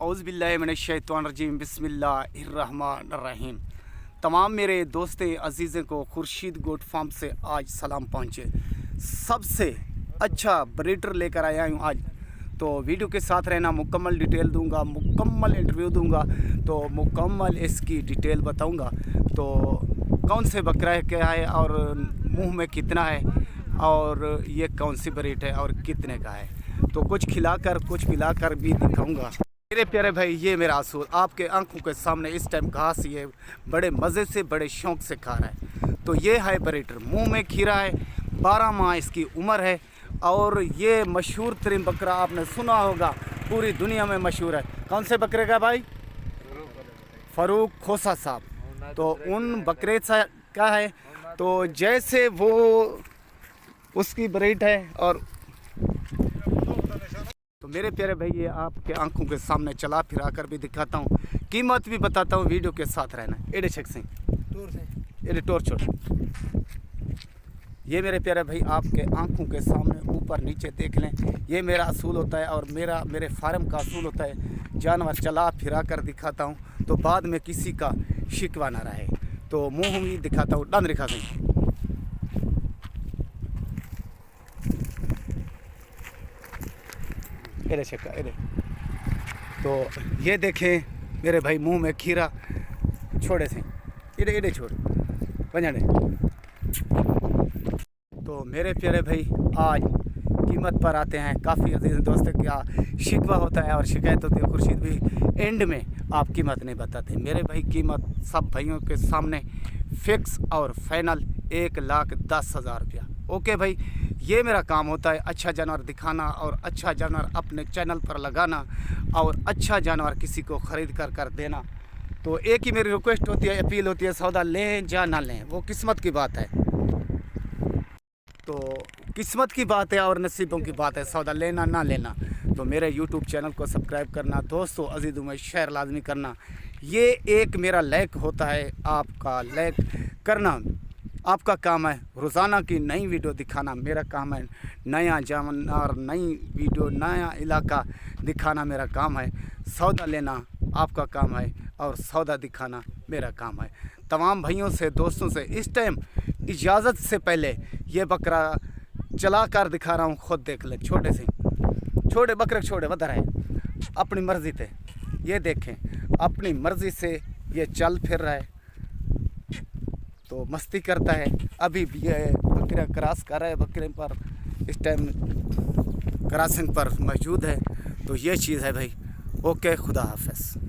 औज़ुबिल्लाहिमिनश्शैतानिर्रजीम बिस्मिल्लाहिर्रहमानिर्रहीम। तमाम मेरे दोस्त अजीज़ों को खुर्शीद गोट फार्म से आज सलाम पहुँचे। सबसे अच्छा ब्रीडर लेकर आया हूँ आज, तो वीडियो के साथ रहना। मुकम्मल डिटेल दूंगा, मुकम्मल इंटरव्यू दूंगा, तो मुकम्मल इसकी डिटेल बताऊंगा। तो कौन से बकरा है, क्या है और मुंह में कितना है और ये कौन सी ब्रीड है और कितने का है, तो कुछ खिलाकर कुछ पिलाकर भी दिखाऊंगा। मेरे प्यारे भाई, ये मेरा असूल आपके आंखों के सामने इस टाइम घास ये बड़े मज़े से बड़े शौक़ से खा रहा है। तो ये है ब्रीडर, मुंह में खीरा है, 12 माह इसकी उम्र है और ये मशहूर तरीन बकरा आपने सुना होगा, पूरी दुनिया में मशहूर है। कौन से बकरे का भाई? फ़ारूक खोसा साहब। तो उन बकरे का है, तो जैसे वो उसकी ब्रीड है। और तो मेरे प्यारे भाई, ये आपके आंखों के सामने चला फिरा कर भी दिखाता हूँ, कीमत भी बताता हूँ। वीडियो के साथ रहना। एडे शेख सिंह एडे टोर छोड़। ये मेरे प्यारे भाई आपके आंखों के सामने ऊपर नीचे देख लें। ये मेरा असूल होता है और मेरे फार्म का असूल होता है। जानवर चला फिरा कर दिखाता हूँ, तो बाद में किसी का शिकवा ना रहे। तो मुँह भी दिखाता हूँ। डन रिखा सिंह, एरे शेखा एरे। तो ये देखें मेरे भाई, मुंह में खीरा छोड़े से एडे एडे छोड़ पंजाने। तो मेरे प्यारे भाई, आज कीमत पर आते हैं। काफ़ी अजीज़ दोस्त क्या शिकवा होता है और शिकायत होती है, खुर्शीद भी एंड में आप कीमत नहीं बताते। मेरे भाई, कीमत सब भाइयों के सामने फिक्स और फाइनल 1,10,000 रुपया। ओके भाई, ये मेरा काम होता है, अच्छा जानवर दिखाना और अच्छा जानवर अपने चैनल पर लगाना और अच्छा जानवर किसी को ख़रीद कर देना। तो एक ही मेरी रिक्वेस्ट होती है, अपील होती है, सौदा लें या ना लें, वो किस्मत की बात है। तो किस्मत की बात है और नसीबों की बात है, सौदा लेना ना लेना। तो मेरे YouTube चैनल को सब्सक्राइब करना, दोस्तों अजीज़ों में शेयर लाजमी करना। ये एक मेरा लाइक होता है, आपका लाइक करना आपका काम है। रोज़ाना की नई वीडियो दिखाना मेरा काम है। नया जानवर, नई वीडियो, नया इलाका दिखाना मेरा काम है। सौदा लेना आपका काम है और सौदा दिखाना मेरा काम है। तमाम भाइयों से, दोस्तों से इस टाइम इजाज़त से पहले ये बकरा चला कर दिखा रहा हूँ, खुद देख ले। छोटे से छोटे बकरे छोड़े बता रहे अपनी मर्ज़ी थे। ये देखें, अपनी मर्ज़ी से ये चल फिर रहा है, तो मस्ती करता है। अभी भी ये बकरा क्रॉस कर रहा है, बकरे पर इस टाइम क्रॉसिंग पर मौजूद है। तो ये चीज़ है भाई। ओके, खुदा हाफ़िज़।